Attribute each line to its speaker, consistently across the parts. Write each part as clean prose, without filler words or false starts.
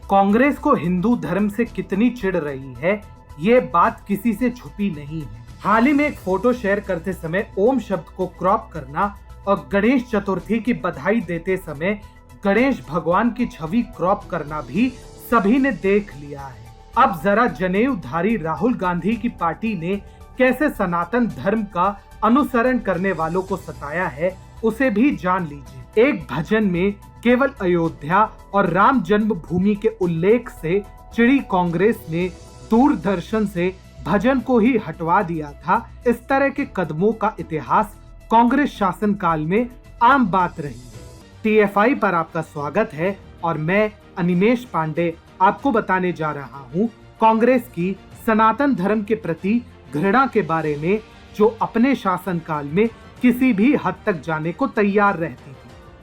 Speaker 1: कांग्रेस को हिंदू धर्म से कितनी चिढ़ रही है, ये बात किसी से छुपी नहीं है। हाल ही में एक फोटो शेयर करते समय ओम शब्द को क्रॉप करना और गणेश चतुर्थी की बधाई देते समय गणेश भगवान की छवि क्रॉप करना भी सभी ने देख लिया है। अब जरा जनेऊधारी राहुल गांधी की पार्टी ने कैसे सनातन धर्म का अनुसरण करने वालों को सताया है, उसे भी जान लीजिए। एक भजन में केवल अयोध्या और राम जन्मभूमि के उल्लेख से चिड़ी कांग्रेस ने दूरदर्शन से भजन को ही हटवा दिया था। इस तरह के कदमों का इतिहास कांग्रेस शासनकाल में आम बात रही है। टीएफआई पर आपका स्वागत है और मैं अनिमेष पांडे आपको बताने जा रहा हूँ कांग्रेस की सनातन धर्म के प्रति घृणा के बारे में, जो अपने शासनकाल में किसी भी हद तक जाने को तैयार रहती थी।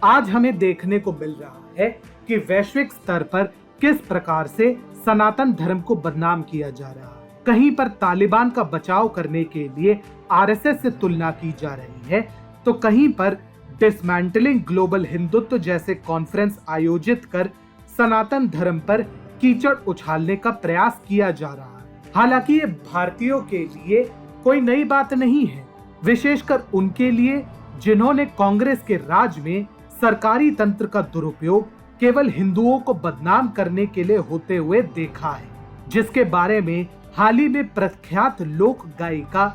Speaker 1: आज हमें देखने को मिल रहा है कि वैश्विक स्तर पर किस प्रकार से सनातन धर्म को बदनाम किया जा रहा है। कहीं पर तालिबान का बचाव करने के लिए आरएसएस से तुलना की जा रही है, तो कहीं पर डिसमेंटलिंग ग्लोबल हिंदुत्व जैसे कॉन्फ्रेंस आयोजित कर सनातन धर्म पर कीचड़ उछालने का प्रयास किया जा रहा है। हालांकि ये भारतीयों के लिए कोई नई बात नहीं है, विशेषकर उनके लिए जिन्होंने कांग्रेस के राज में सरकारी तंत्र का दुरुपयोग केवल हिंदुओं को बदनाम करने के लिए होते हुए देखा है, जिसके बारे में हाल ही में प्रख्यात लोक गायिका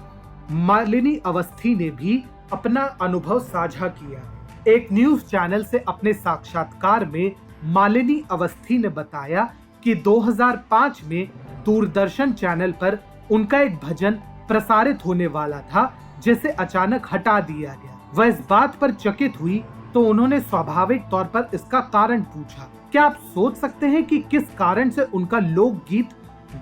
Speaker 1: मालिनी अवस्थी ने भी अपना अनुभव साझा किया। एक न्यूज चैनल से अपने साक्षात्कार में मालिनी अवस्थी ने बताया कि 2005 में दूरदर्शन चैनल पर उनका एक भजन प्रसारित होने वाला था, जिसे अचानक हटा दिया गया। वह इस बात पर चकित हुई तो उन्होंने स्वाभाविक तौर पर इसका कारण पूछा। क्या आप सोच सकते हैं कि किस कारण से उनका लोकगीत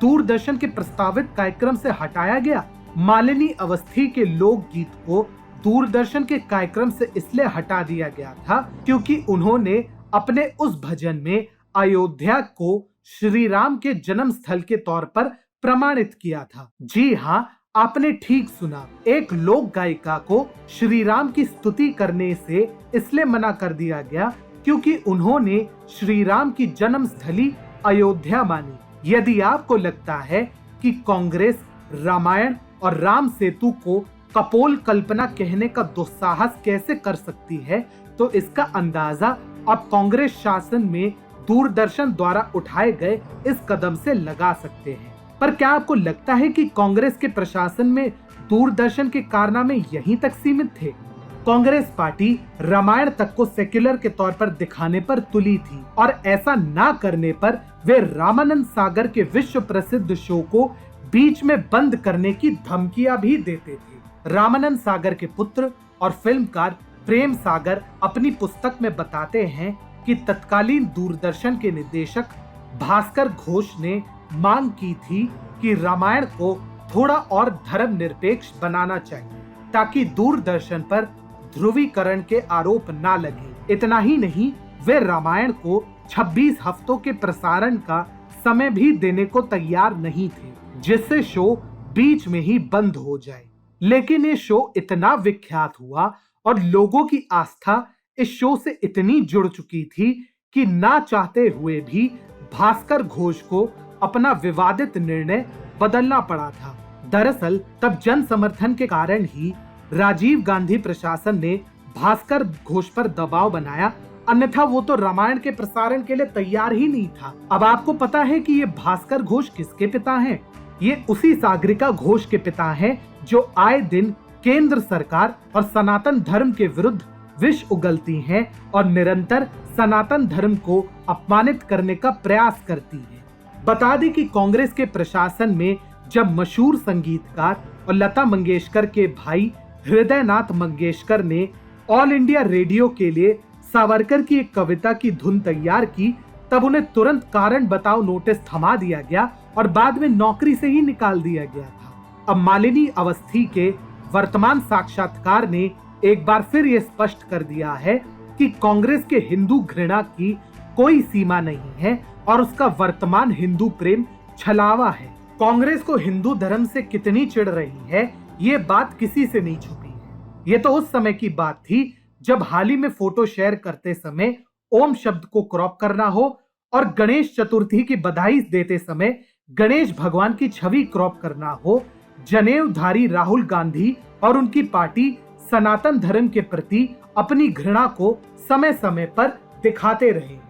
Speaker 1: दूरदर्शन के प्रस्तावित कार्यक्रम से हटाया गया? मालिनी अवस्थी के लोकगीत को दूरदर्शन के कार्यक्रम से इसलिए हटा दिया गया था क्योंकि उन्होंने अपने उस भजन में अयोध्या को श्री राम के जन्म स्थल के तौर पर प्रमाणित किया था। जी हाँ, आपने ठीक सुना, एक लोक गायिका को श्री राम की स्तुति करने से इसलिए मना कर दिया गया क्योंकि उन्होंने श्री राम की जन्म स्थली अयोध्या मानी। यदि आपको लगता है कि कांग्रेस रामायण और राम सेतु को कपोल कल्पना कहने का दुस्साहस कैसे कर सकती है, तो इसका अंदाजा आप कांग्रेस शासन में दूरदर्शन द्वारा उठाए गए इस कदम से लगा सकते हैं। पर क्या आपको लगता है कि कांग्रेस के प्रशासन में दूरदर्शन के कारनामे यहीं तक सीमित थे? कांग्रेस पार्टी रामायण तक को सेक्युलर के तौर पर दिखाने पर तुली थी और ऐसा ना करने पर वे रामानंद सागर के विश्व प्रसिद्ध शो को बीच में बंद करने की धमकियां भी देते थे। रामानंद सागर के पुत्र और फिल्मकार प्रेम सागर अपनी पुस्तक में बताते हैं कि तत्कालीन दूरदर्शन के निदेशक भास्कर घोष ने मांग की थी कि रामायण को थोड़ा और धर्मनिरपेक्ष बनाना चाहिए ताकि दूरदर्शन पर ध्रुवीकरण के आरोप ना लगे। इतना ही नहीं, वे रामायण को 26 हफ्तों के प्रसारण का समय भी देने को तैयार नहीं थे, जिससे शो बीच में ही बंद हो जाए। लेकिन ये शो इतना विख्यात हुआ और लोगों की आस्था इस शो से इतनी जुड़ चुकी थी कि ना चाहते हुए भी भास्कर घोष को अपना विवादित निर्णय बदलना पड़ा था। दरअसल तब जन समर्थन के कारण ही राजीव गांधी प्रशासन ने भास्कर घोष पर दबाव बनाया, अन्यथा वो तो रामायण के प्रसारण के लिए तैयार ही नहीं था। अब आपको पता है कि ये भास्कर घोष किसके पिता हैं? ये उसी सागरिका घोष के पिता हैं जो आए दिन केंद्र सरकार और सनातन धर्म के विरुद्ध विष उगलती हैं और निरंतर सनातन धर्म को अपमानित करने का प्रयास करती है। बता दें कि कांग्रेस के प्रशासन में जब मशहूर संगीतकार और लता मंगेशकर के भाई हृदयनाथ मंगेशकर ने ऑल इंडिया रेडियो के लिए सावरकर की एक कविता की धुन तैयार की, तब उन्हें तुरंत कारण बताओ नोटिस थमा दिया गया और बाद में नौकरी से ही निकाल दिया गया था। अब मालिनी अवस्थी के वर्तमान साक्षात्कार ने एक बार फिर ये स्पष्ट कर दिया है कि कांग्रेस के हिंदू घृणा की कोई सीमा नहीं है और उसका वर्तमान हिंदू प्रेम छलावा है। कांग्रेस को हिंदू धर्म से कितनी चिढ़ रही है, ये बात किसी से नहीं छुपी है। ये तो उस समय की बात थी जब हाल ही में फोटो शेयर करते समय ओम शब्द को क्रॉप करना हो और गणेश चतुर्थी की बधाई देते समय गणेश भगवान की छवि क्रॉप करना हो, जनेऊधारी राहुल गांधी और उनकी पार्टी सनातन धर्म के प्रति अपनी घृणा को समय समय पर दिखाते रहे।